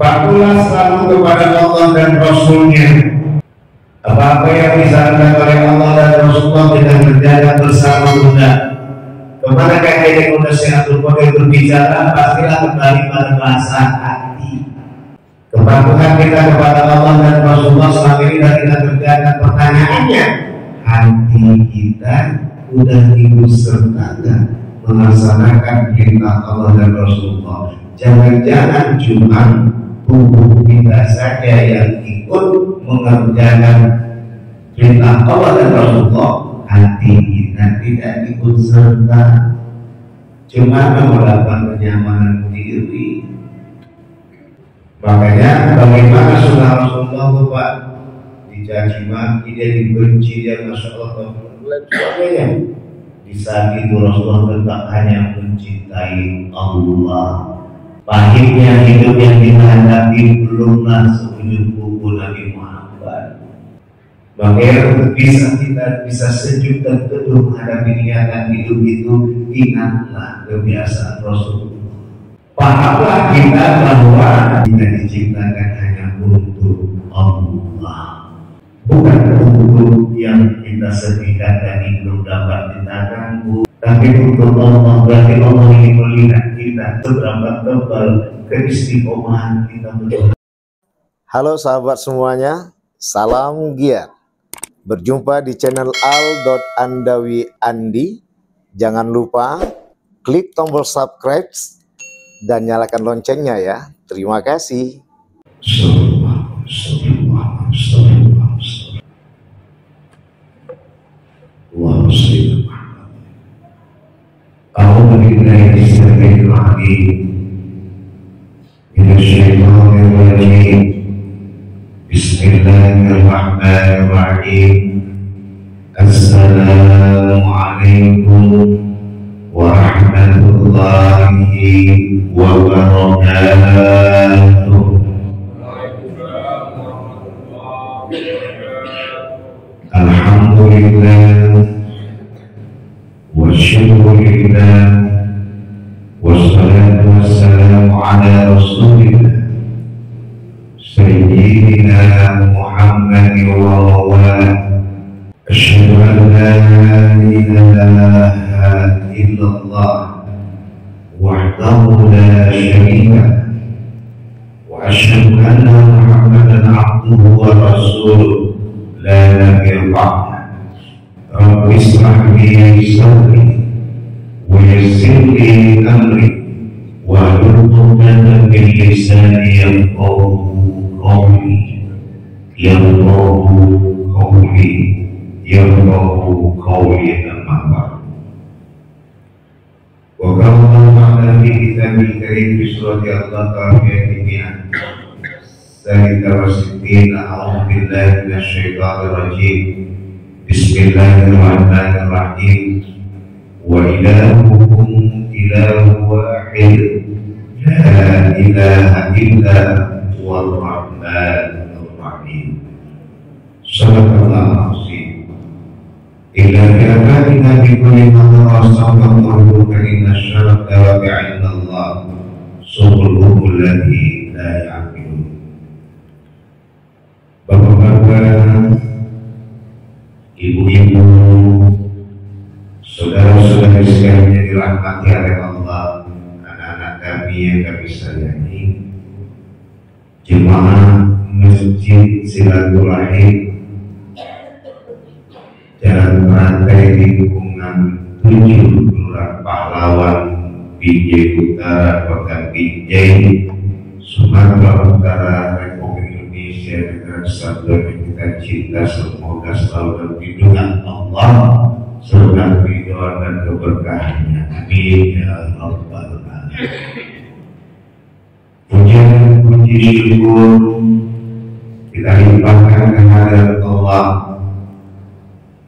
Patulah selalu kepada Allah dan Rasulnya. Apa-apa yang disarankan oleh Allah dan Rasulullah kita kerjakan bersama Bunda. Kemana kakek Bunda Syekhatul Qadir berbicara, pastilah kembali pada bahasa hati. Kepatuhan kita kepada Allah dan Rasulullah selama ini dan kita kerjakan, pertanyaannya, hati kita sudah disertakan melaksanakan perintah Allah dan Rasulullah. Jangan-jangan cuma tubuh kita saja yang ikut mengerjakan perintah Allah dan Rasulullah, hati kita tidak ikut serta, cuma melakukan kenyamanan diri. Makanya bagaimana sunnah Rasulullah Pak dicaci maki, dia dibenci, dia Masya Allah dan sebagainya. Di saat itu Rasulullah tetap hanya mencintai Allah. Pahitnya hidup yang kita hadapi belumlah seujung kuku Nabi Muhammad. Makanya kita bisa sejuk dan teduh menghadapi kenyataan hidup itu. Ingatlah kebiasaan Rasulullah. Pahamlah kita bahwa kita diciptakan hanya untuk Allah, bukan untuk yang kita sedihkan dan belum dapat kita ganggu, tapi untuk Allah. Berarti Allah ingin melihat kita seberapa tebal keistiqomahan kita betul. Halo sahabat semuanya, salam giat. Berjumpa di channel Al.Andawi Andi. Jangan lupa klik tombol subscribe dan nyalakan loncengnya ya. Terima kasih. Bismillahirrahmanirrahim. Assalamualaikum warahmatullahi wabarakatuh. Alhamdulillah wa syukurillah wassalatu wassalamu ala rasulillah sayyidina Muhammad wa mawala. Asyhadu an la ilaha illallah wahdahu la syarika wa asyhadu anna Muhammadan abduhu wa rasuluh la nabiyya ba'dah. Rabbi ishrah li sadri wa yassir li amri wa hlul 'uqdatam min lisani yafqahu qawli yafqahu qawli amma ba'd. Wa qala ta'ala fi kitabil karim fi surati Al-Baqarah ayat 163. A'udzu billahi minasyaitonir rajim. Bismillahirrahmanirrahim. Wa ilahukum ilahu wahid la ilaha illa huwar rahmanur rahim. Sadaqallahu azim. Illa bi'akatina bikulli ma sallallahu inna syarra dawabi'inna Allah subhul ladhi la ya'qilun. Bapak-bapak, ibu-ibu, saudara-saudari sekalian yang dirahmati oleh Allah, anak-anak kami yang kami sayangi, jemaah Masjid Silaturahim Jalan Rantai di lingkungan 7 Kelurahan Pahlawan, Binjai Utara, Kota Binjai, Sumatera Utara, Republik Indonesia, Negara Kesatuan yang kita cinta. Semoga selalu dalam lindungan Allah serta ridho dan keberkahannya. Amin ya rabbal alamin. Puji syukur kita limpahkan kehadirat Allah.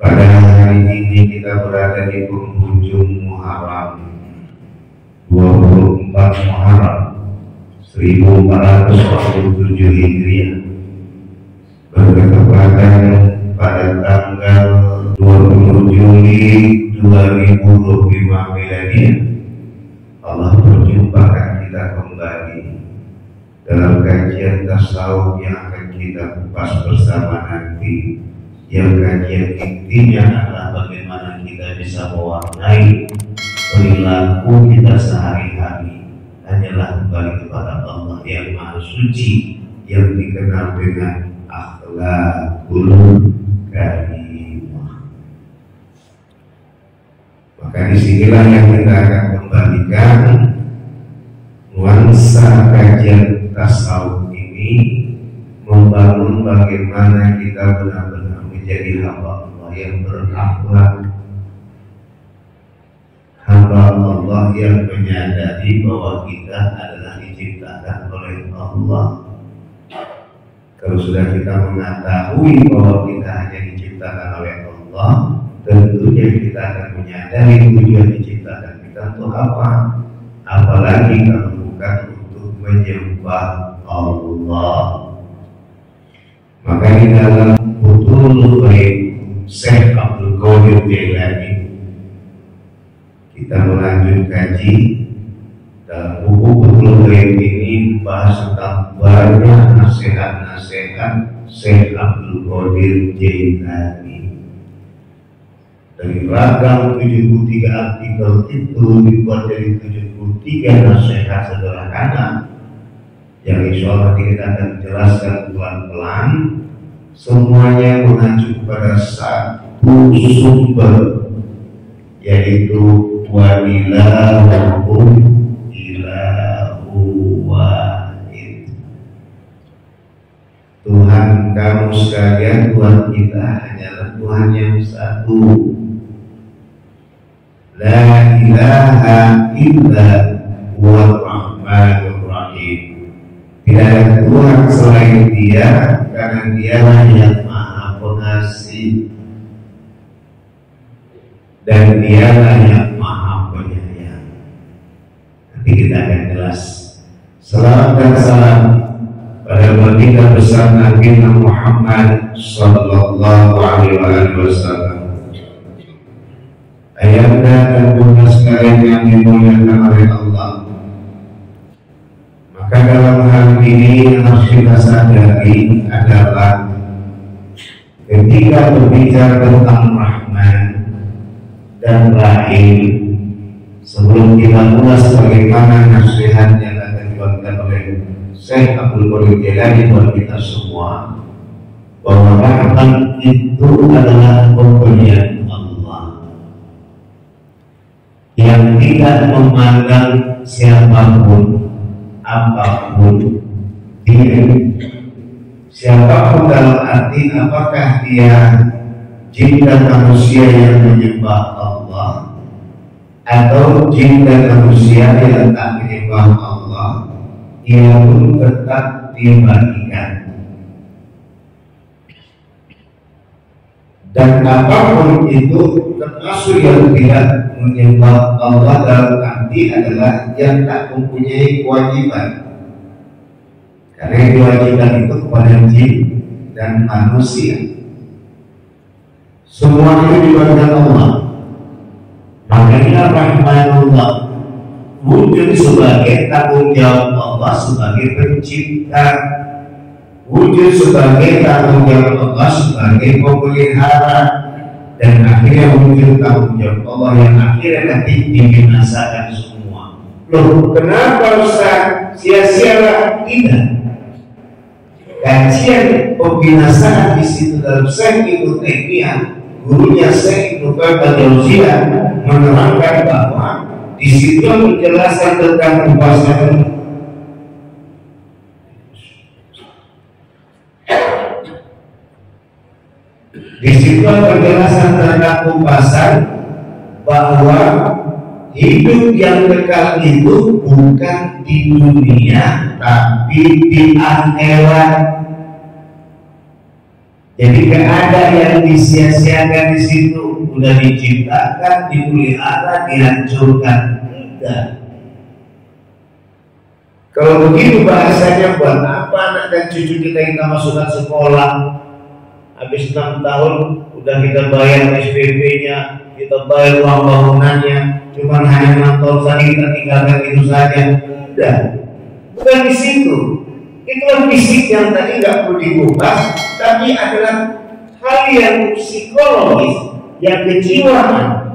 Pada hari ini kita berada di penghujung Muharram, 24 Muharram 1447 Hijriah, bertepatan pada tanggal 20 Juli 2025 Milenial. Allah perjumpakan kita kembali dalam kajian tasawuf yang akan kita kupas bersama nanti, yang kajian intinya adalah bagaimana kita bisa mewarnai perilaku kita sehari-hari hanyalah kembali kepada Allah yang Maha Suci, yang dikenal dengan akhlakul karimah. Maka disinilah yang kita akan kembalikan nuansa kajian tasawuf ini, membangun bagaimana kita benar-benar menjadi hamba Allah yang berakhlak, hamba Allah yang menyadari bahwa kita adalah diciptakan oleh Allah. Kalau sudah kita mengetahui bahwa kita hanya diciptakan oleh Allah, tentunya kita akan menyadari tujuan diciptakan kita untuk apa. Apalagi kalau bukan untuk menyembah Allah. Maka di dalam Futhul Ghaib Syekh Abdul Qadir Jailani, kita melanjut kaji dalam buku Futhul Ghaib ini membahas tentang banyak nasihat-nasihat Syekh Abdul Qadir Jailani. Dari ragam 73 artikel itu dibuat dari 73 nasihat sederhana yang insya Allah kita akan jelaskan pelan-pelan. Semuanya mengacu kepada satu sumber, yaitu walillahum ilahu wahid. Tuhan kamu sekalian, Tuhan kita hanyalah Tuhan yang satu. La ilaha illa huwar rahmanur rahim. Tidak ada Tuhan selain Dia, karena Dialah yang Maha Pengasih dan Dialah yang Maha Penyayang. Nanti kita akan jelas. Salam dan salam pada baginda besar Nabi Muhammad sallallahu alaihi wasallam. Ayahanda dan bunda sekalian yang dimuliakan oleh Allah. Maka dalam hal ini yang harus kita sadari adalah ketika berbicara tentang Rahman dan Rahim, sebelum kita ulas bagaimana nasihat yang akan dibagikan oleh Syekh Abdul Qadir Jailani buat kita semua, bahwa Rahman itu adalah pemberian yang tidak memandang siapapun, apapun dia, siapapun dalam arti apakah dia jin dan manusia yang menyembah Allah atau jin dan manusia yang tak menyembah Allah, ia pun tetap dibagikan. Dan apapun itu termasuk yang tidak menyembah Allah dalam arti adalah yang tak mempunyai kewajiban. Karena kewajiban itu kepada jin dan manusia. Semuanya dibagikan Allah. Makanya Rahmanullah wujud sebagai tanggung jawab Allah sebagai pencipta, wujud sebagai tanggung jawab Allah sebagai pemelihara, dan akhirnya wujud tanggung jawab Allah yang akhirnya nanti dibinasakan semua. Loh, kenapa Ustaz? Sia-sialah? Tidak. Kajian pembinasaan di situ dalam Syekh Ibnu Taimiyah, gurunya Syekh Ibnu Qayyim menerangkan bahwa di situ penjelasan tentang pembahasan di situ penjelasan tentang pembahasan bahwa hidup yang kekal itu bukan di dunia tapi di akhirat. Jadi gak ada yang disia-siakan di situ, udah diciptakan, dipelihara, dihancurkan. Enggak. Kalau begitu bahasanya, buat apa anak dan cucu kita masukkan sekolah? Habis 6 tahun udah kita bayar SPP-nya, kita bayar uang bangunannya, cuman hanya 6 tahun saja kita tinggalkan itu saja. Udah, bukan di situ. Itulah fisik yang tadi nggak perlu dikupas, tapi adalah hal yang psikologis, yang kejiwaan,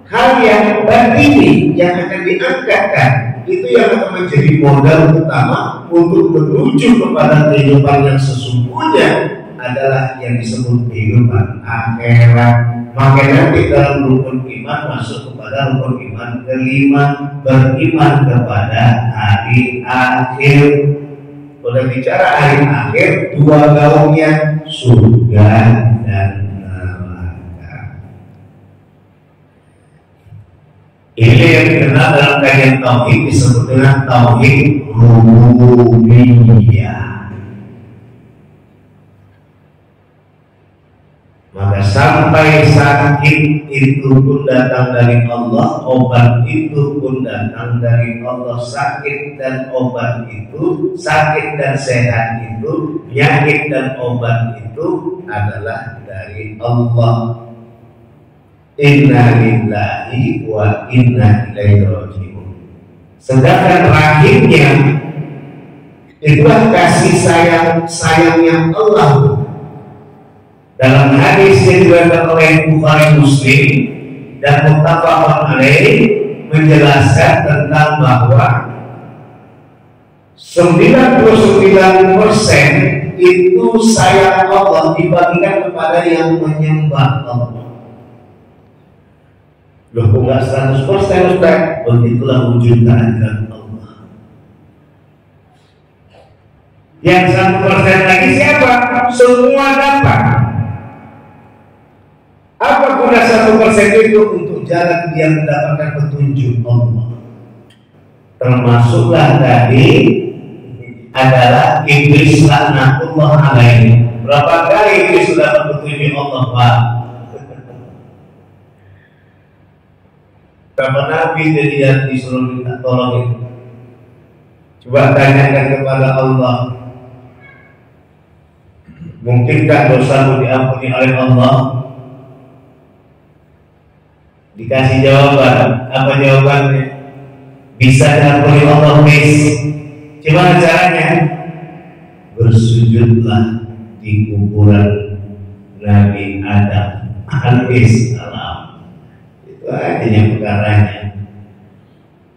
hal yang batini yang akan diangkatkan. Itu yang akan menjadi modal utama untuk menuju kepada kehidupan yang sesungguhnya, adalah yang disebut kehidupan akhirat. Maka nanti dalam rukun iman masuk kepada rukun iman kelima, beriman kepada hari akhir. Kalau bicara hari akhir, dua gaungnya surga dan neraka. Ini yang dikenal dalam kajian tauhid disebut dengan tauhid rububiyah. Maka sampai sakit itu pun datang dari Allah, obat itu pun datang dari Allah. Sakit dan obat itu, sakit dan sehat itu, penyakit dan obat itu adalah dari Allah. Inna lillahi wa inna ilaihi raji'un. Sedangkan rahimnya itulah kasih sayangnya Allah. Dalam hadis yang diriwayatkan oleh Bukhari Muslim dan muttafaqun alaih menjelaskan tentang bahwa 99% itu sayang Allah dibagikan kepada yang menyembah Allah. Loh, enggak 100% Ustaz? Begitulah wujud kehadiran Allah. Yang 1% lagi siapa? Semua dapat. Apa guna 1% itu? Untuk jalan dia mendapatkan petunjuk Allah. Termasuklah tadi adalah iblis laknatullah alaihi. Berapa kali iblis sudah petunjuk Allah, Pak? Berapa nabi jadi yang disuruh minta tolong itu? Coba tanyakan kepada Allah, mungkinkah dosamu diampuni oleh Allah? Dikasih jawaban, apa jawabannya? Bisa diampuni Allah, guys. Gimana caranya? Bersujudlah di kuburan Nabi Adam alaihissalam. Itu aja perkaranya.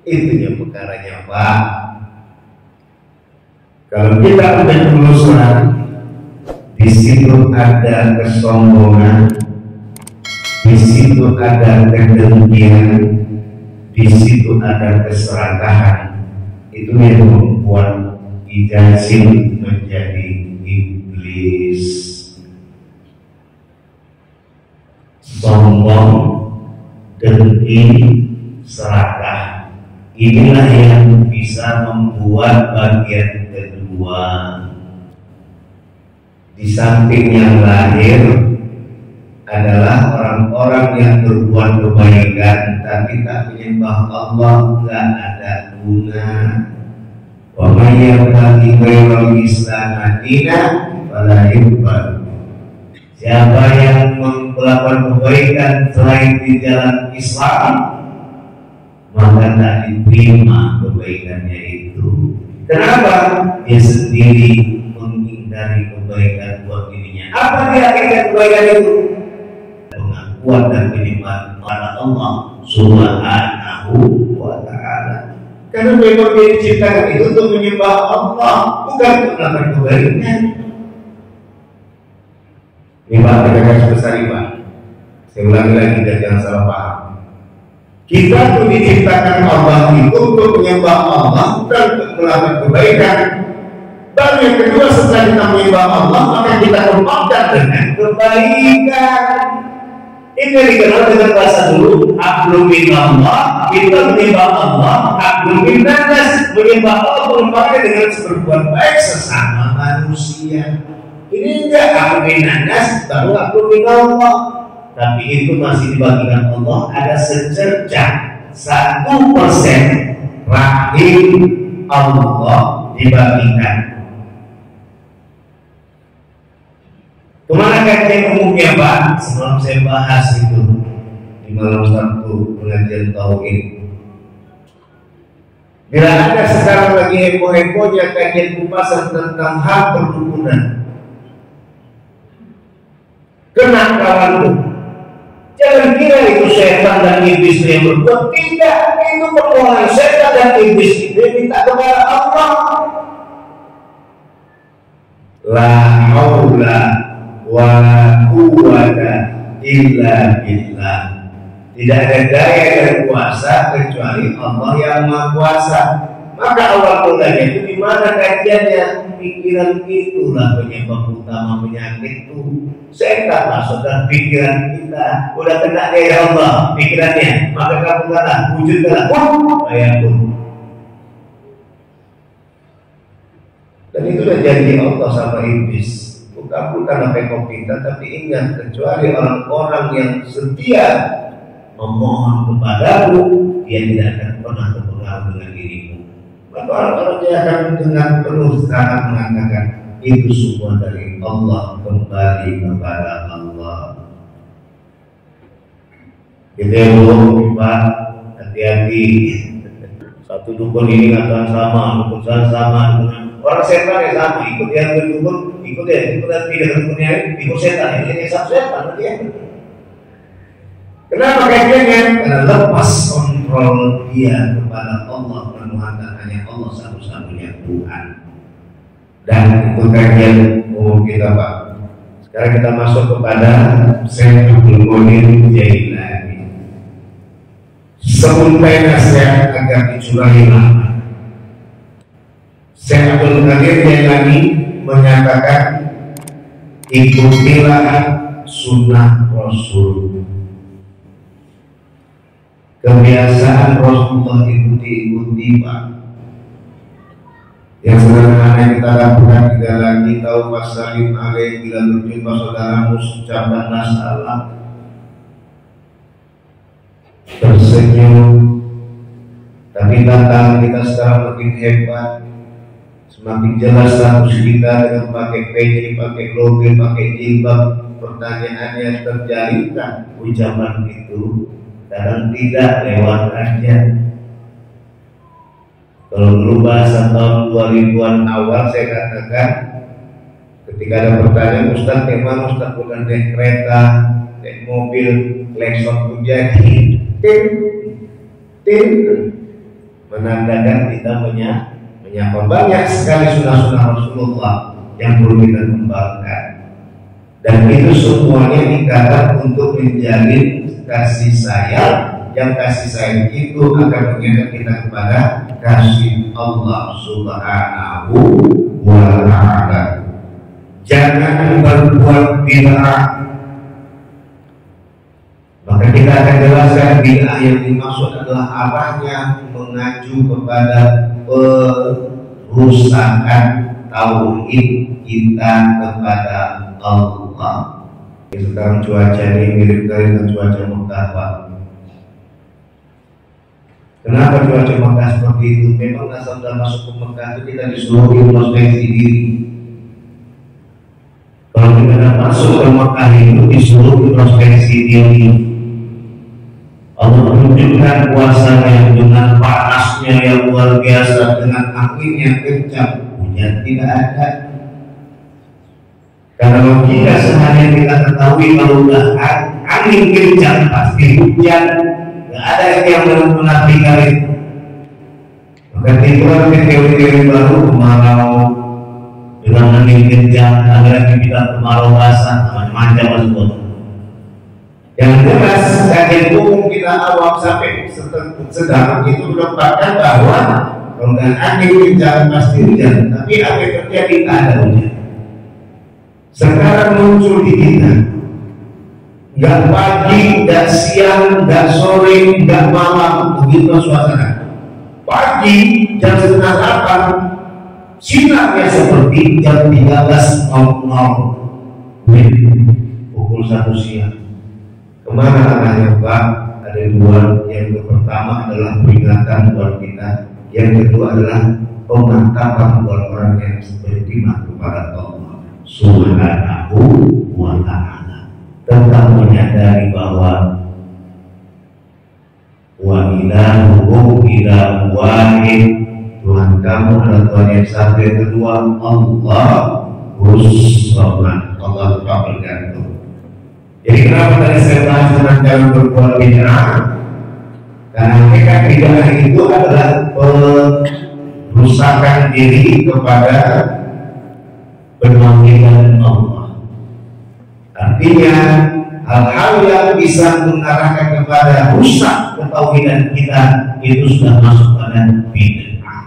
Itu perkaranya, Pak. Kalau kita udah penelusuran, di situ ada kesombongan, di situ ada kedengkian, di situ ada keserakahan. Itu yang membuat Ijazim menjadi iblis. Sombong, dengki, serakah. Inilah yang bisa membuat bagian kedua. Di samping yang lahir adalah orang-orang yang berbuat kebaikan tapi tak menyembah Allah, tidak ada guna. Wa may yabtaghi ghairal Islam dinan fala yuqbal. Siapa yang melakukan kebaikan selain di jalan Islam, maka tak diterima kebaikannya itu. Kenapa? Dia sendiri menghindari kebaikan buat dirinya. Apa dia akan kebaikan itu? Pengakuan dan penyembahan kepada Allah Subhanahu wa ta'ala. Karena memang dia diciptakan itu untuk menyembah Allah, bukan untuk melakukan kebaikan. Ini Pak, tekan sebesar ini Pak. Saya ulangi lagi biar jangan salah paham. Kita tuh diciptakan Allah itu untuk menyembah Allah, bukan untuk melakukan kebaikan. Dan yang kedua, setelah kita menyembah Allah, maka kita kembangkan dengan kebaikan. Ini dikenal dengan bahasa dulu, hablum minallah. Kita menyembah Allah, hablum minannas. Menyembah Allah merupakan dengan berbuat baik sesama manusia. Ini enggak hablum minannas, baru hablum minallah. Tapi itu masih dibagikan Allah ada secercah 1% rahim Allah dibagikan. Kemana kajian umumnya Pak? Semalam saya bahas itu di malam Sabtu pengajian tauhid. Bila ada sekarang lagi heboh-hebohnya kajian kupasan tentang hak perdukunan, kena kawanku. Jangan kira itu setan dan iblis yang berbuat. Tidak, itu permohonan setan dan iblis itu minta kepada Allah. La haula wa la quwwata illa billah. Tidak ada daya dan kuasa kecuali Allah yang Maha Kuasa. Maka awal mulanya itu di mana kajiannya? Pikiran itulah penyebab utama penyakit itu. Setan masuk dalam pikiran kita. Udah kena dari Allah pikirannya, maka kamu kata wujudlah ayatun. Dan itulah janji Allah sama iblis. Bukan apa yang kita, tapi ingat, kecuali orang-orang yang setia memohon kepadamu, dia tidak akan pernah terpengaruh dengan dirimu. Maka orang-orang yang akan dengan penuh sangat mengatakan itu semua dari Allah, kembali kepada Allah. Kita yang Pak, hati-hati. Satu dukun ini katakan sama, dukun sama dengan orang setan yang sama. Ikut dia dukun, ikut dia, ikut tidak dukunnya, ikut setan. Ini satu setan dia. Kenapa kayaknya? Karena lepas kontrol dia kepada Allah, menuhankan hanya Allah satu-satunya Tuhan. Dan itu kajian umum kita Pak. Sekarang kita masuk kepada Syekh Abdul Qadir Jailani. Sebentar nasihat agar dicurahi lama. Syekh Abdul Qadir Jailani menyatakan, ikutilah sunnah Rasul. Kebiasaan Rasulullah itu diikuti Pak. Yang sederhana kita lakukan tidak lagi tahu wasallim alaih, bila berjumpa saudaramu ucapkanlah salam, tersenyum. Tapi datang kita sekarang makin hebat, semakin jelas status kita dengan pakai peci, pakai logo, pakai jilbab. Pertanyaannya, terjadikan ucapan itu? Kadang tidak, lewat aja. Kalau dulu bahasa tahun 2000-an awal saya katakan, ketika ada pertanyaan, Ustaz gimana Ustaz, bukan naik kereta, naik mobil, klakson pun jadi, tim, menandakan kita menyapa. Banyak sekali sunnah-sunnah Rasulullah yang perlu kita kembangkan. Dan itu semuanya dikatakan untuk menjalin kasih sayang, yang kasih sayang itu akan mengingat kita kepada kasih Allah Subhanahu wa ta'ala. Jangan berbuat bid'ah. Maka kita akan jelaskan bid'ah yang dimaksud adalah arahnya mengacu kepada perusakan tauhid kita kepada Allah. Sekarang cuaca ini mirip dengan cuaca Mekah Pak. Kenapa cuaca Mekah seperti itu? Memang asal sudah masuk ke Mekah itu kita disuruh introspeksi diri. Kalau kita masuk ke Mekah itu disuruh introspeksi diri. Allah menunjukkan kuasanya dengan panasnya yang luar biasa, dengan angin yang kencang, hujan tidak ada. Karena logika sehari kita ketahui kalau udah angin kencang pasti hujan, nggak ada yang menafikan itu. Maka timbul teori-teori baru, kemarau dengan angin kencang, ada lagi kita kemarau basah, macam-macam tersebut. Yang jelas kajian umum kita awam sampai sedang itu menempatkan bahwa kalau angin kencang pasti hujan, tapi apa yang terjadi? Tak ada hujan. Sekarang muncul di kita, nggak pagi, nggak siang, nggak sore, nggak malam, begitu suasana. Pagi jam 7:30 sinarnya seperti jam 13.00 pukul 1 siang. Kemana arahnya Pak? Ada dua. Yang pertama adalah peringatan buat kita, yang kedua adalah pemantapan buat orang yang beriman kepada Allah Subhanahu wa ta'ala, tentang menyadari bahwa wa ilahukum ilahu wahid, Tuhan kamu adalah Tuhan yang satu. Yang kedua, Allahus Samad, Allah tak bergantung. Jadi kenapa tadi saya bahas tentang jangan berbuat bid'ah? Karena hakikat bid'ah itu adalah perusakan diri kepada penauhidan Allah. Artinya hal-hal yang bisa mengarahkan kepada rusak ketauhidan kita itu sudah masuk pada bid'ah.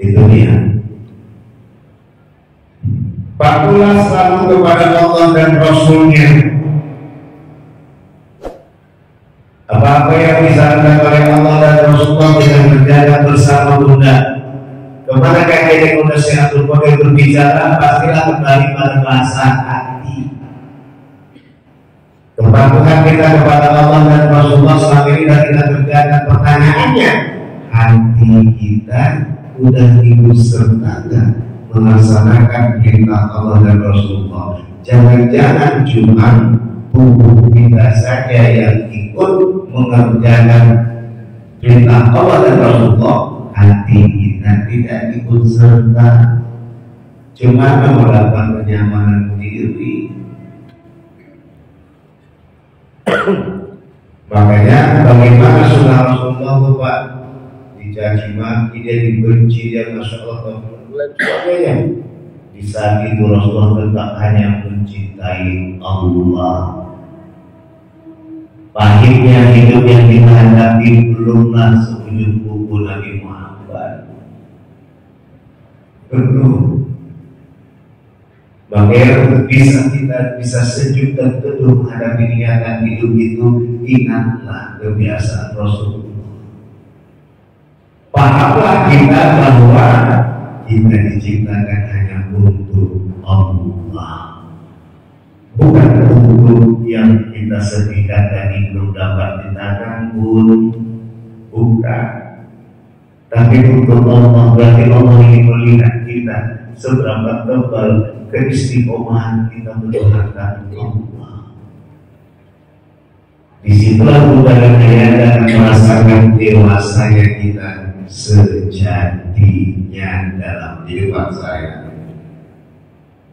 Itu dia. Patuhlah selalu kepada Allah dan Rasulnya. Apa-apa yang disarankan oleh Allah dan Rasulullah tidak berjalan bersama bunda. Kemana kakek Bunda Syekh Abdul Qadir berbicara, pastilah kembali pada bahasa hati. Kepatuhan kita kepada Allah dan Rasulullah selama ini dan kita kerjakan. Pertanyaannya, hati kita sudah ikut serta melaksanakan perintah Allah dan Rasulullah. Jangan-jangan cuma tubuh kita saja yang ikut mengerjakan perintah Allah dan Rasulullah, hati kita tidak ikut serta, cuma mendapat kenyamanan diri. Makanya bagaimana sunnah Rasulullah Bapak dicaci maki, dia dibenci, dia masya Allah dan sebagainya. Di saat itu Rasulullah tetap hanya mencintai Allah. Pahitnya hidup yang kita hadapi belumlah seujung kuku Nabi Muhammad. Belum. Makanya kita bisa sejuk dan teduh menghadapi niatan hidup itu, ingatlah kebiasaan Rasulullah. Pahamlah kita bahwa kita diciptakan hanya untuk Allah, bukan untuk yang kita sedihkan tadi belum dapat ditahan pun, bukan. Tapi untuk Allah, berarti Allah ingin melihat kita seberapa tebal keistiqomahan kita mendoakan Allah. Disitulah bukan hanya akan merasakan dewasanya kita sejatinya dalam kehidupan saya.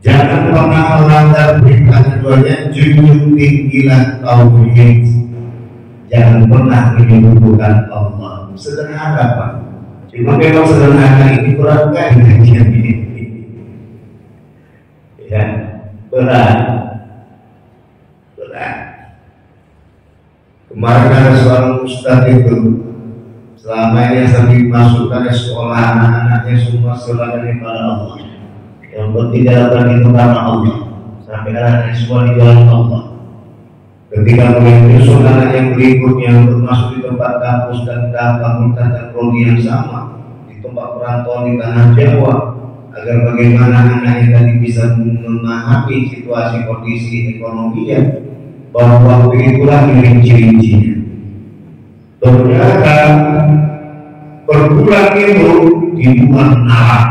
Jangan pernah melanggar perintah keduanya, junjung tinggilah tauhid. Jangan pernah menyebutkan Allah. Sederhana Pak. Cuma memang sederhana ini kurang kali kajian ini. Ya, berat. Kemarin ada seorang ustaz itu, selama ini yang sampai masukkan ke sekolah, anak-anaknya semua serahkan kepada Allah. Yang penting jalan itu karena Allah. Sampai anak-anaknya semua di jalan Allah. Ketika mulai menyusul anak yang berikutnya untuk masuk di tempat kampus dan fakultas dan prodi yang sama, di tempat perantauan di tanah Jawa, agar bagaimana anaknya tadi bisa memahami situasi kondisi ekonominya, bahwa waktu itulah ciri-cirinya. Ternyata perbulan itu dibuat nalar.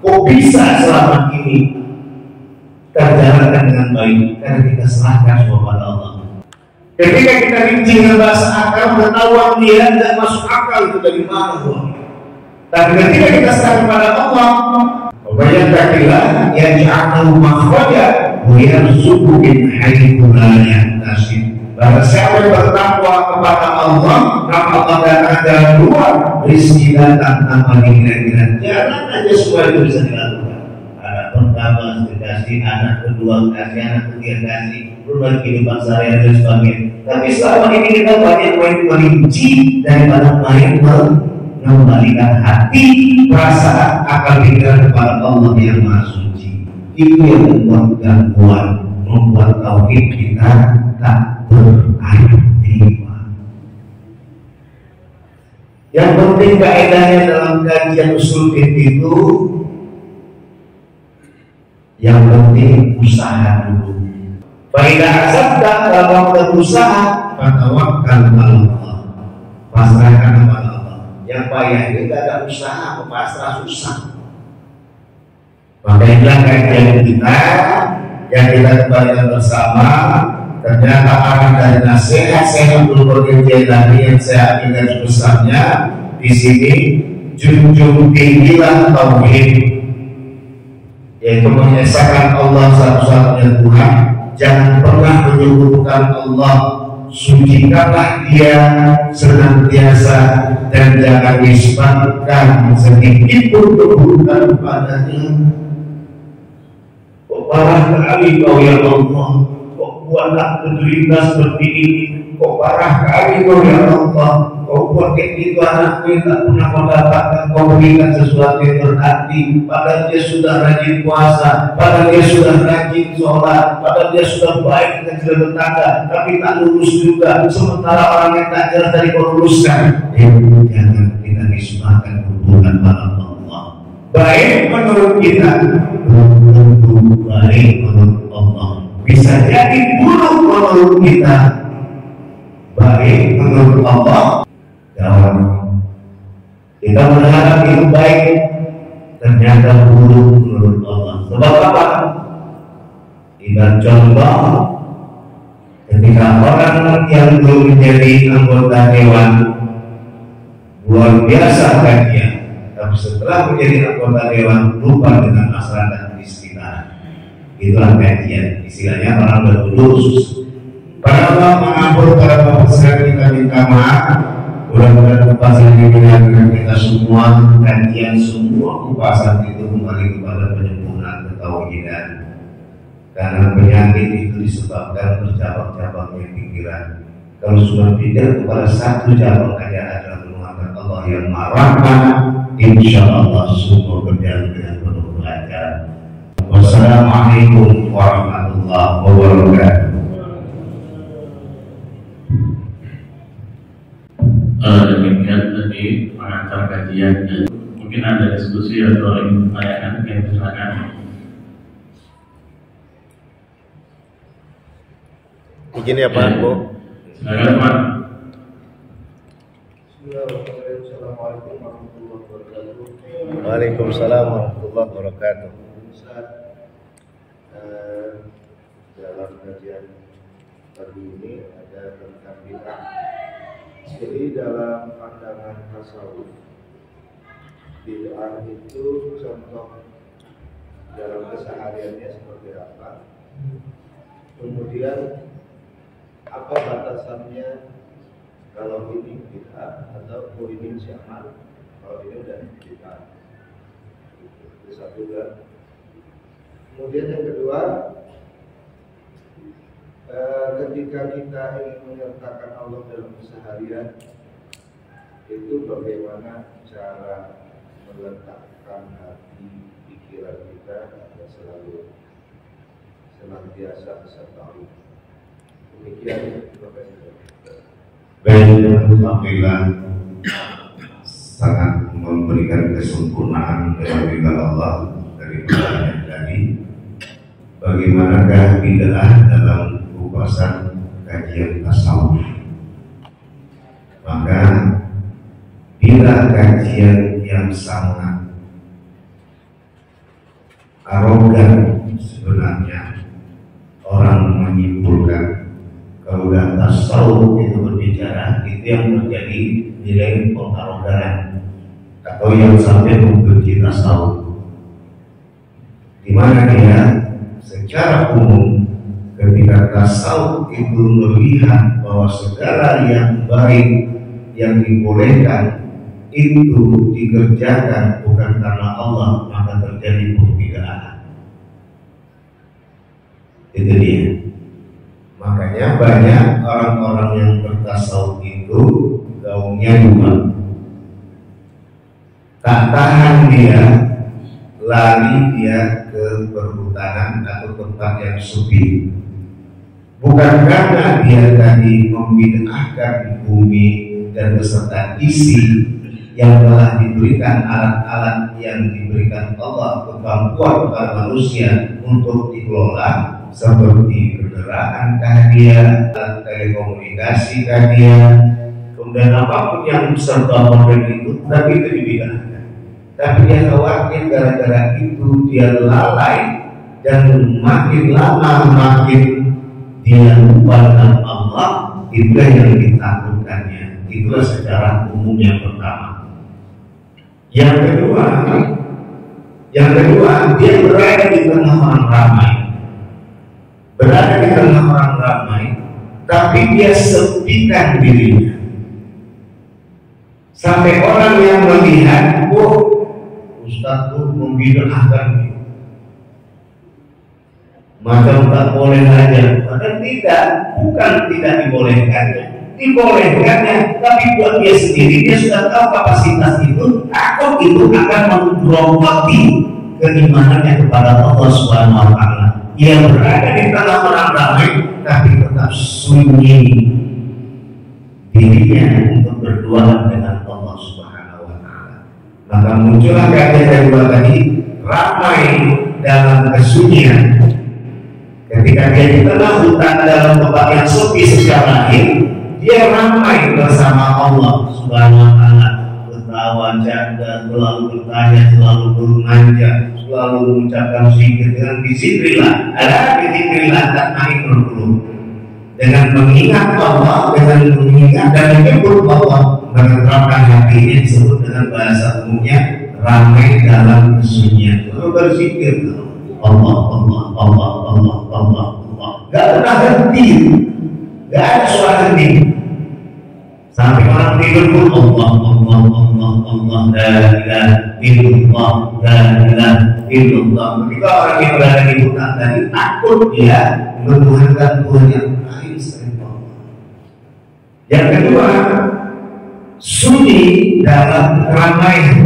Kok bisa selama ini terjalankan dengan baik? Karena kita serahkan semua pada Allah. Ketika kita rinci dengan bahasa akal, ketahuan dia tidak masuk akal itu dari mana uangnya. Tapi ketika kita serahkan pada Allah, wayattaqilah yaj'alhu makhraja wa yarzuqhu min haitsu la yahtasib. Barang siapa yang bertakwa kepada Allah, maka Allah akan ada luar rezeki datang tanpa dikira-kira. Jalan aja semua itu bisa dilakukan. Anak pertama dikasih, anak kedua kasih, anak ketiga kasih, berubah kehidupan sehari-hari dan sebagainya. Tapi selama ini kita banyak main merinci daripada main mengembalikan hati, perasaan, akal pikiran kepada Allah yang Maha Suci. Itu yang membuat gangguan, membuat tauhid kita tak berarti. Yang penting kaidahnya dalam kajian usul fikih itu, yang penting usaha dulu. Faidah asabda, kalau berusaha, fatawakkal Allah, pasrahkan kepada Allah. Yang payah itu tidak ada usaha, pasrah susah. Makanya kajian kita yang kita kembalikan bersama ternyata arah dari nasihat saya untuk bekerja lagi yang saya ingat besarnya di sini, junjung tinggilah tauhid, yaitu mengesahkan Allah satu-satunya Tuhan. Jangan pernah menyebutkan Allah, sucikanlah Dia senantiasa dan jangan nisbatkan sedikit pun keburukan padanya. Kok parah kali kau ya Allah, kok buat aku menderita seperti ini, kok parah kali kau ya Allah, kau buat kayak gitu anakku yang tak pernah mendapatkan kau berikan sesuatu yang berarti. Padahal dia sudah rajin puasa, padahal dia sudah rajin sholat, padahal dia sudah baik dengan segala tetangga, tapi tak lulus juga. Sementara orang yang tak jelas dari kau luluskan. Jangan kita nisbahkan hubungan malam Allah. Baik menurut kita, tentu baik menurut Allah. Bisa jadi buruk menurut kita, baik menurut Allah. Jangan kita berharap itu baik, ternyata buruk menurut Allah. Sebab apa? Kita contoh ketika orang yang belum menjadi anggota dewan luar biasa kajian, tapi setelah menjadi anggota dewan lupa dengan masyarakat di sekitar. Itulah kajian, istilahnya orang berlulus. Para Allah mengampun, para bapak sekalian kita minta maaf. Mudah-mudahan kupasan ini menyenangkan kita semua, kajian semua kupasan itu kembali kepada penyempurnaan ketauhidan. Karena penyakit itu disebabkan bercabang-cabangnya pikiran. Kalau sudah tidak kepada satu cabang aja adalah menguatkan Allah yang marahkan, insya Allah semua berjalan dengan penuh kelancaran. Wassalamualaikum warahmatullahi wabarakatuh. Demikian tadi pengantar kajian, dan mungkin ada diskusi atau ingin pertanyaan, yang silakan. Izin ya Pak, Bu. Silakan Pak. Assalamualaikum warahmatullahi wabarakatuh. Waalaikumsalam warahmatullahi wabarakatuh. Dalam kajian pagi ini ada tentang bid'ah. Jadi dalam pandangan tasawuf, bid'ah itu contoh dalam kesehariannya seperti apa, kemudian apa batasannya, kalau ini bid'ah atau ini syamal, kalau ini udah bid'ah. Itu satu kan. Kemudian yang kedua, ketika kita ingin menyertakan Allah dalam keseharian, itu bagaimana cara meletakkan hati pikiran kita agar selalu senantiasa beserta Allah. Demikian, terima kasih. Baik, alhamdulillah sangat memberikan kesempurnaan dari Allah dari pertanyaan tadi. Bagaimanakah bid'ah dalam kupasan kajian tasawuf? Maka bila kajian yang sangat arogan sebenarnya orang menyimpulkan kalau udah tasawuf itu berbicara, itu yang menjadi nilai pengaroganan atau yang sampai membenci tasawuf, di mana dia secara umum ketika tasawuf itu melihat bahwa segala yang baik yang dibolehkan itu dikerjakan bukan karena Allah, maka terjadi perbedaan. Itu dia. Makanya banyak orang-orang yang bertasawuf itu gaungnya dua. Tak tahan dia, lari dia ke perhutanan atau tempat yang sepi. Bukan karena dia tadi membid'ahkan bumi dan beserta isi yang telah diberikan alat-alat yang diberikan Allah kemampuan kepada manusia untuk dikelola, seperti kendaraan dia, telekomunikasi dia, kemudian apapun yang serba modern itu, tapi itu dibid'ahkan. Tapi dia khawatir gara-gara itu dia lalai dan makin lama makin dia lupa dengan Allah, itulah yang ditakutkannya. Itulah secara umum yang pertama. Yang kedua, dia berada di tengah orang ramai. Berada di tengah orang ramai, tapi dia sepikan dirinya. Sampai orang yang melihat, oh, Ustaz tuh membid'ahkan, maka tak boleh aja. Padahal tidak, bukan tidak dibolehkannya, dibolehkannya, tapi buat dia sendiri, dia sudah tahu kapasitas itu, takut itu akan menggerogoti keimanannya kepada Allah Subhanahu wa Ta'ala. Ia berada di tengah orang ramai, tapi tetap sunyi dirinya untuk berdoa dengan Allah Subhanahu wa Ta'ala. Maka muncullah kaidah dua tadi, ramai dalam kesunyian. Ketika dia di tengah hutan dalam tempat yang sepi secara lahir, dia ramai bersama Allah Subhanahu wa Ta'ala, bertawa canda, selalu bertanya, selalu bermanja, selalu mengucapkan zikir dengan bizikrillah, ala bizikrillah tatma'innul qulub. Dengan mengingat Allah, dengan mengingat dan menyebut Allah, menerapkan hatinya, disebut dengan bahasa umumnya ramai dalam kesunyian. Lalu berzikir Allah, Allah, Allah, Allah, Allah, Allah. Gak pernah henti, gak ada suara henti. Sampai orang tidur pun Allah, Allah, Allah, Allah, la ilaha illallah, la ilaha illallah. Ketika orang yang berada di hutan tadi takut dia menuhankan Tuhan yang lain selain Allah. Yang kedua, sunyi dalam keramaian.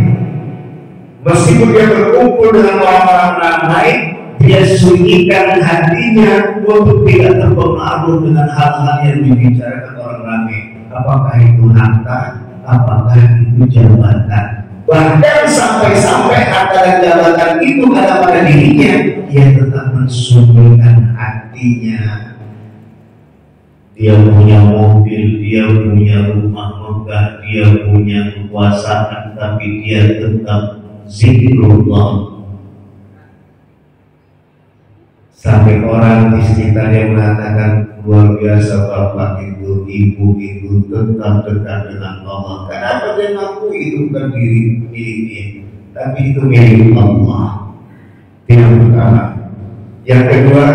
Meskipun dia berkumpul dengan orang-orang ramai, dia sunyikan hatinya untuk tidak terpengaruh dengan hal-hal yang dibicarakan orang ramai. Apakah itu harta, apakah itu jabatan. Bahkan sampai-sampai harta dan jabatan itu ada pada dirinya, dia tetap mensunyikan hatinya. Dia punya mobil, dia punya rumah megah, dia punya kekuasaan, tapi dia tetap zikrullah. Sampai orang di sekitarnya mengatakan, luar biasa bapak itu, ibu itu tetap dekat dengan Allah. Kenapa dia ngaku itu bukan diri miliknya, tapi itu milik Allah. Yang pertama. Yang kedua,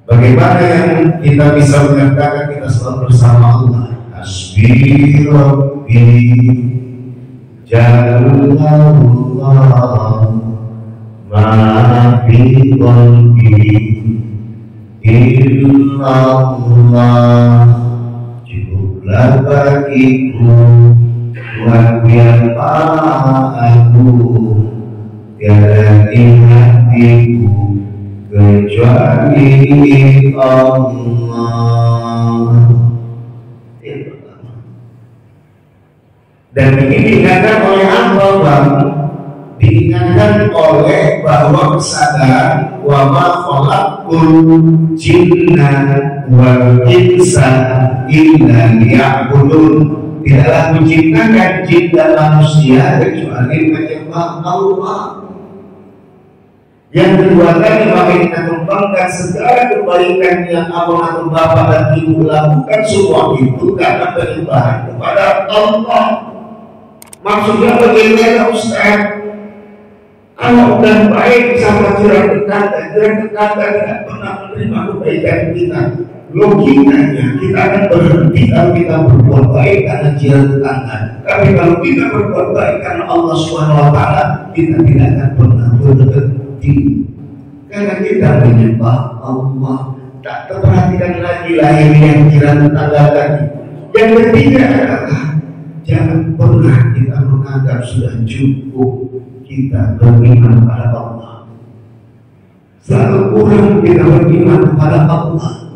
bagaimana yang kita bisa mengatakan kita selalu bersama Allah? Hasbi Rabbi Jalalullah ma fi qalbi illallah. Cukuplah bagiku Tuhan yang Maha Agung, tiada di hatiku kecuali Allah. Yang pertama. Dan ini diingatkan oleh Allah, diingatkan oleh bahwa kesadaran wa ma khalaqul jinna wal insa illa liya'budun. Tidaklah menciptakan jin dan manusia kecuali menyembah Allah. Yang kedua kali maka kita kembangkan segala kebaikan yang abang atau bapak dan ibu lakukan, semua itu karena penyembahan kepada Allah. Maksudnya bagaimana Ustaz? Kalau udah baik sama jiran tetangga tidak pernah menerima kebaikan kita. Logikanya kita akan berhenti kalau kita berbuat baik karena jiran tetangga. Tapi kalau kita berbuat baik karena Allah Subhanahu wa Ta'ala, kita tidak akan pernah berhenti. Karena kita menyembah Allah, tak terperhatikan lagi lahirnya jiran tetangga tadi. Yang ketiga adalah jangan pernah kita menganggap sudah cukup kita beriman pada Allah. Selalu kurang kita beriman kepada Allah.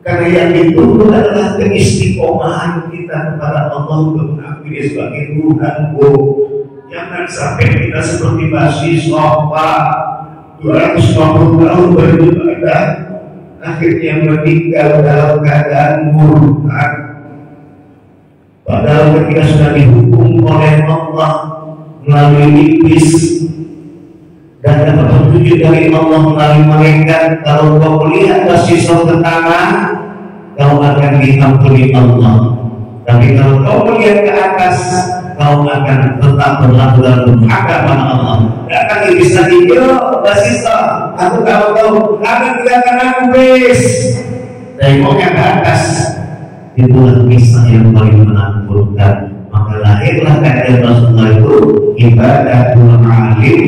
Karena yang ditunggu adalah keistiqomahan kita kepada Allah untuk mengakui dia sebagai Tuhan. Jangan sampai kita seperti mahasiswa 250 tahun beribadah, akhirnya meninggal dalam keadaan murtad. Padahal ketika sudah dihukum oleh Allah melalui iblis dan dapat petunjuk dari Allah melalui malaikat. Kalau kau melihat sisa pertama, kau akan diampuni Allah. Tapi kalau kau melihat ke atas, kau akan tetap berlaku dalam durhaka pada Allah. Tidak akan bisa hidup sisa. Aku tahu akan tidak akan habis. Tengoknya ke atas, itulah kisah yang paling menakutkan. Maka lahirlah kata Rasulullah itu, ibadatul alim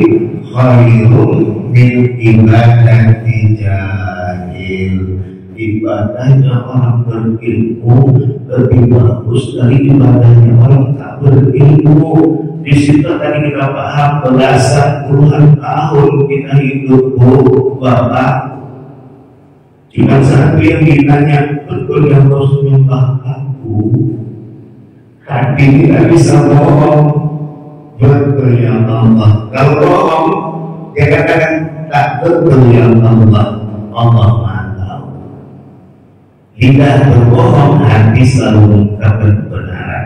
khairun min ibadati jahil. Ibadahnya orang berilmu lebih bagus dari ibadahnya orang tak berilmu. Di situ tadi kita paham belasan puluhan tahun kita hidup, Bapak. Cuma satu yang ditanya, betul yang kau menyembah aku? Hati tidak bisa bohong. Betul ya Allah. Kalau bohong, dia katakan tak betul ya Allah. Allah Maha tahu. Lidah berbohong, hati selalu mengungkapkan kebenaran.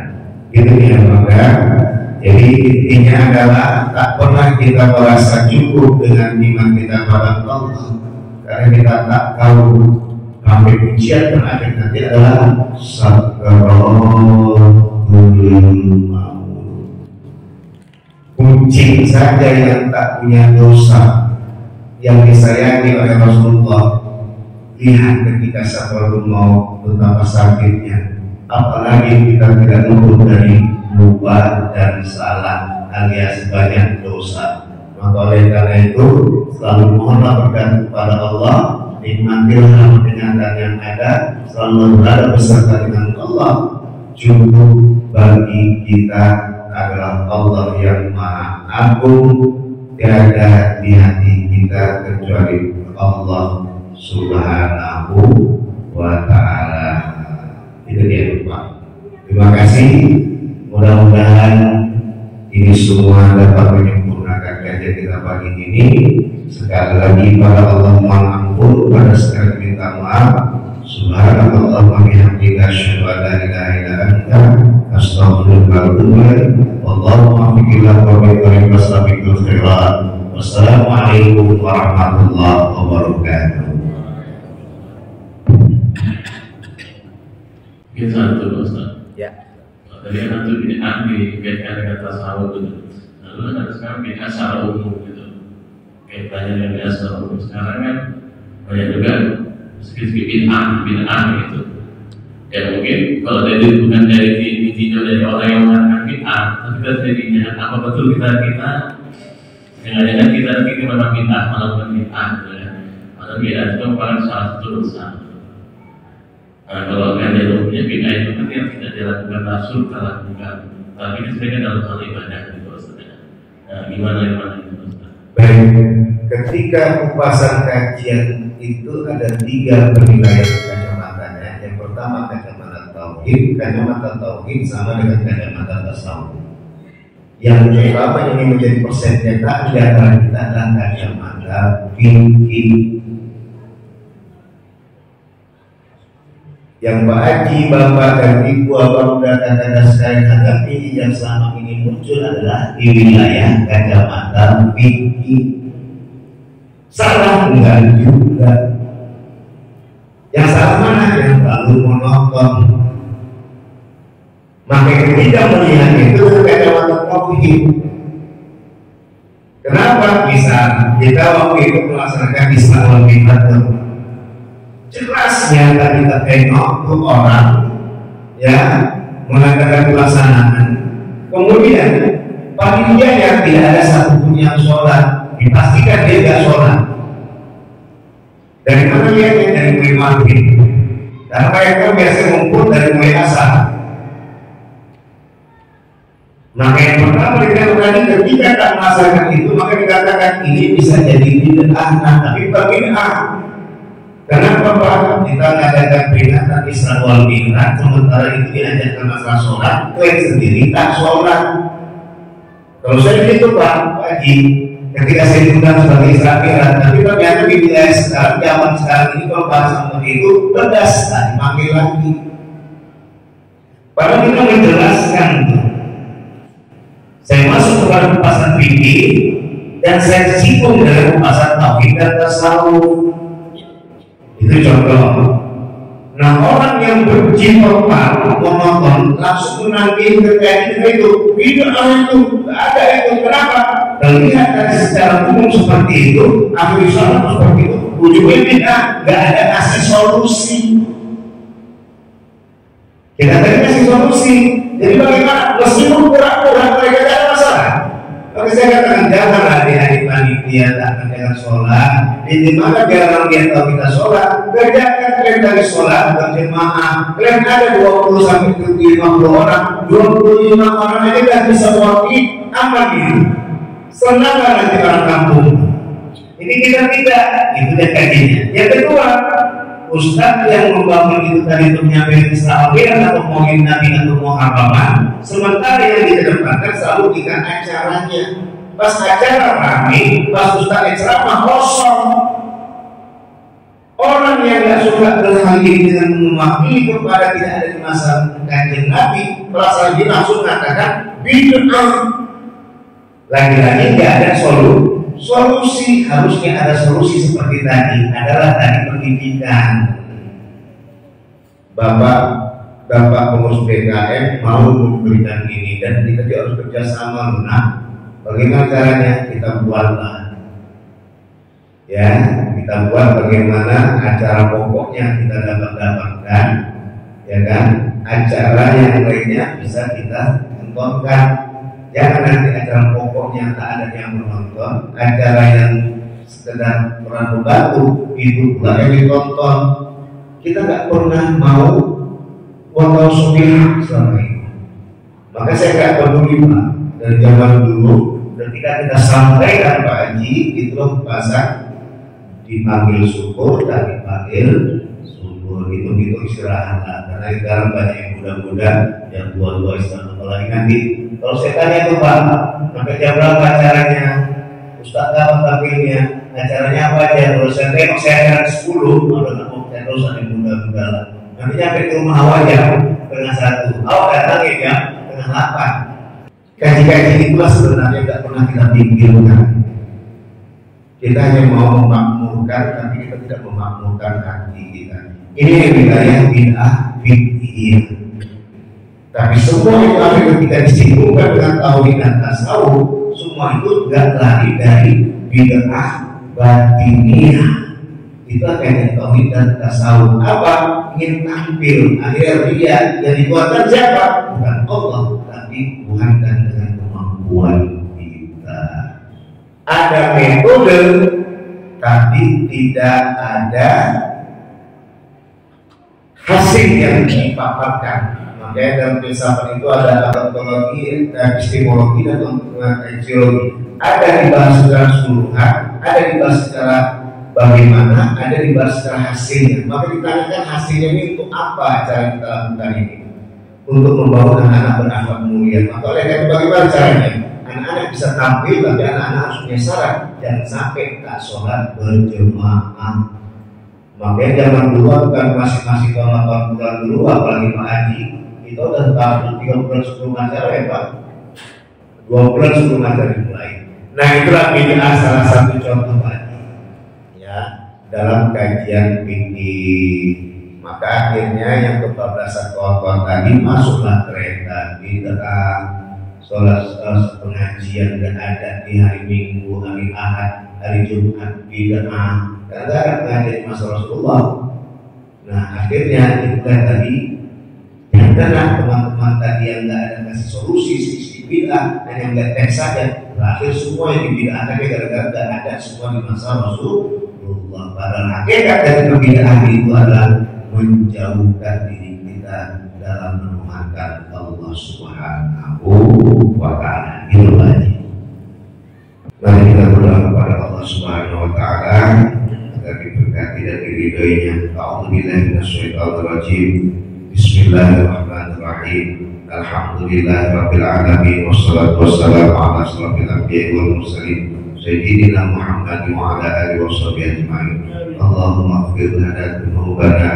Itu ya maka. Jadi intinya adalah tak pernah kita merasa cukup dengan iman kita pada Allah. Karena kita tak tahu sampai ujian terakhir nanti adalah sakaratul maut. Kucing saja yang tak punya dosa yang disayangi oleh Rasulullah, lihat ketika sakaratul maut betapa sakitnya. Apalagi kita tidak luput dari lupa dan salah alias banyak dosa. Maka oleh karena itu selalu mohonlah bergantung kepada Allah, nikmatilah kenyataan yang ada, selalu berada beserta dengan Allah. Cukup bagi kita adalah Allah yang Maha Agung, tiada di hati kita kecuali Allah Subhanahu wa Ta'ala. Itu dia Pak. Terima kasih. Mudah-mudahan ini semua dapat menyempurnakan kajian kita pagi ini. Sekali lagi pada Allah mohon ampun, pada sekali minta maaf. Subhanallah wa bihamdika asyhadu an la ilaha illa anta astaghfiruka wa atubu ilaik. Wallahu muwaffiq wa billahi wasabiqul khairat. Wassalamualaikum warahmatullahi wabarakatuh. Kita satu Ustaz. Ya. Tadi kan itu bid'ah dikaitkan dengan tasawuf gitu. Lalu ada sekarang bid'ah secara umum gitu. Kaitannya dengan bid'ah secara umum sekarang kan banyak juga sedikit bid'ah gitu. Ya mungkin kalau dari bukan dari video dari orang yang mengatakan bid'ah, tapi kan darinya apa betul kita jangan-jangan kita memang bid'ah melakukan bid'ah gitu ya. Atau bid'ah itu merupakan salah satu dosa. Nah, kalau kalian punya bid'ah itu kan yang tidak dilakukan rasul lakukan, tapi sebenarnya dalam hal ibadah itu Ustaz. Nah, gimana itu Ustaz? Baik, ketika pembahasan kajian itu ada 3 penilaian kacamatanya. Yang pertama kacamata tauhid sama dengan kacamata tasawuf. Yang pertama ini menjadi persenjataan di antara kita adalah kacamata fikih. Yang Pak Haji, Bapak dan Ibu Abang dan kakak sekalian hadapi yang selama ini muncul adalah di wilayah kacamata fikih. Salah enggak juga. Yang salah mana? Yang terlalu monoton. Maka ketika melihat itu dengan kacamata tauhid. Kenapa? Bisa kita waktu itu melaksanakan Islam wal jelasnya tadi kita tengok tuh orang ya mengadakan pelaksanaan, kemudian panitianya tidak ada satupun yang sholat, dipastikan dia tidak sholat. Dari mana lihatnya? Dari mulai maghrib, karena mereka biasa ngumpul dari mulai asar. Maka yang pertama dikatakan ketika tak melaksanakan itu, maka dikatakan ini bisa jadi bid'ah. Tapi bagaimana? Kenapa Pak? Kita mengadakan peringatan Isra wal Mi'raj, sementara itu diajarkan masalah sholat, klaim sendiri tak sholat. Kalau saya begitu Pak Haji, ketika saya diundang sebagai Isra Mi'raj, tapi ternyata di wilayah sekarang, zaman sekarang ini kalau bahasa seperti itu pedas, tak dipanggil lagi. Padahal kita menjelaskan, saya masuk ke dalam pasar fikih, dan saya singgung dengan pembahasan tauhid dan tasawuf. Itu contoh. Nah, orang yang benci total menonton langsung menangkis terkait itu bid'ah itu ada itu. Kenapa? Terlihat dari secara umum seperti itu, ahli sholat seperti itu, ujungnya bid'ah, nggak ada kasih solusi. Kita tadi kasih solusi. Jadi bagaimana? Meskipun pura-pura mereka tidak ada masalah. Tapi saya katakan jangan adik-adik panitia tak menjaga sholat. Di mana jarang dia tahu kita sholat, kerjakan kalian dari sholat berjemaah. Kalian ada 20 sampai 50 orang, 25 orang aja tidak bisa wakil aman itu. Senang nanti orang kampung. Ini kita tidak, itu dia kajinya. Yang kedua, Ustaz yang membangun itu tadi untuk menyampaikan Israel atau mauin Nabi atau Muhammadan, sementara yang dikedepankan selalu jika acaranya. Pas acara ramai, pas Ustaz ceramah kosong. Orang yang tidak suka berhadir dengan mewakili kepada tidak ada di masa kajian Nabi, merasa dia langsung mengatakan bid'ah. Lagi-lagi tidak ada solusi. Harusnya ada solusi seperti tadi, adalah tadi pendidikan. Bapak pengurus PKM mau memberikan ini dan kita juga harus kerjasama. Nah, bagaimana caranya? Kita buatlah, ya, kita buat bagaimana acara pokoknya kita dapatkan, ya kan? Acara yang lainnya bisa kita tontonkan. Jangan nanti acara pokoknya tak ada yang menonton, acara yang sekedar peran membantu itu pula yang ditonton. Kita nggak pernah mau walau sunnah selama ini. Maka saya nggak peduli Pak. Dari zaman dulu, ketika kita sampaikan Pak Haji, itu bahasa dipanggil syukur dan dipanggil syukur. Itu istirahat. Karena sekarang banyak yang muda-muda yang dua-dua istirahat. Apalagi nanti kalau saya tanya tuh Pak, sampai jam berapa acaranya? Ustaz apa tampilnya? Acaranya apa aja? Kalau saya tengok saya akan 10, kalau nggak mau saya terus ada muda-muda lah. Nanti sampai ke rumah awal jam setengah 1. Awal datangin jam setengah 8. Kaji-kaji itulah sebenarnya nggak pernah kita pikirkan. Kita hanya mau memakmurkan, tapi kita tidak memakmurkan hati kita. Ini wilayah bid'ah fikih. Tapi semua itu ketika disinggung dengan tauhid dan tasawuf, semua itu nggak lari dari bid'ah batiniyah. Itu akhirnya tauhid dan tasawuf. Apa? Ingin tampil, akhirnya dia jadi buatan siapa? Bukan Allah, tapi Tuhan dan dengan kemampuan kita. Ada metode, tapi tidak ada hasil yang dipaparkan. Makanya dalam filsafat itu ada ontologi, epistemologi dan etiologi. Ada dibahas secara keseluruhan, ada dibahas secara bagaimana, ada dibahas secara hasilnya. Maka ditanyakan hasilnya ini untuk apa cara kita lakukan ini? Untuk membangun anak-anak berakhlak mulia. Maka oleh karena itu bagaimana caranya? Anak-anak bisa tampil, tapi anak-anak harus punya syarat. Jangan sampai tak sholat berjemaah. Makanya zaman dulu kan masih tahun 80-an dulu, apalagi Pak Haji, itu udah tahun 3 bulan sebelum acara ya Pak, 2 bulan sebelum acara dimulai. Nah itulah bid'ah salah satu contoh Pak Haji, ya, dalam kajian fikih. Maka akhirnya yang kebablasan kawan-kawan tadi masuklah kereta bid'ah, sholat pengajian dan adat di hari Minggu, hari Ahad, hari Jumat bid'ah. Karena ada pengajian masa Rasulullah. Nah akhirnya itu kan tadi yang tenang teman-teman tadi yang nggak ada kasih solusi sisi bid'ah dan yang nggak teks saja, berakhir semua yang dibid'ahkan gara-gara nggak ada semua di masa Rasulullah. Padahal hakikat dari kebid'ahan itu adalah menjauhkan diri kita dalam menuhankan Allah Subhanahu wa Ta'ala. Itu lagi. Mari kita berdoa kepada Allah Subhanahu wa Ta'ala agar diberkati dan diridhoinya. A'udzubillahi minasyaitonir rajim. Bismillahirrahmanirrahim. Alhamdulillahirabbil alamin wassalatu wassalamu ala asyrofil anbiya'i wal mursalin sayyidina Muhammad wa ala alihi washabbihi ajma'in. Allahumma ighfir lana dzunubana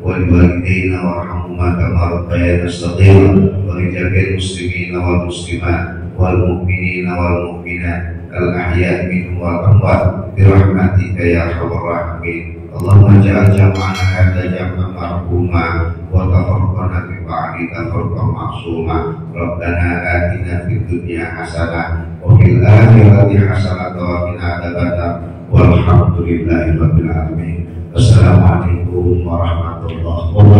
wa liwalidayna warhamhuma kama rabbayana shaghira wa li jami'il muslimina wal muslimat wal mu'minina wal mu'minat al-ahya minhum wal amwat bi rahmatika ya arhamar rahimin. Allahumma ja'al jam'ana hadza jam'an marhuma wa tafarraqana min ba'di tafarruqan ma'suma. Rabbana atina fid dunya hasanah wa fil akhirati hasanah wa qina adzabannar. Walhamdulillahi rabbil alamin. Assalamualaikum warahmatullahi wabarakatuh.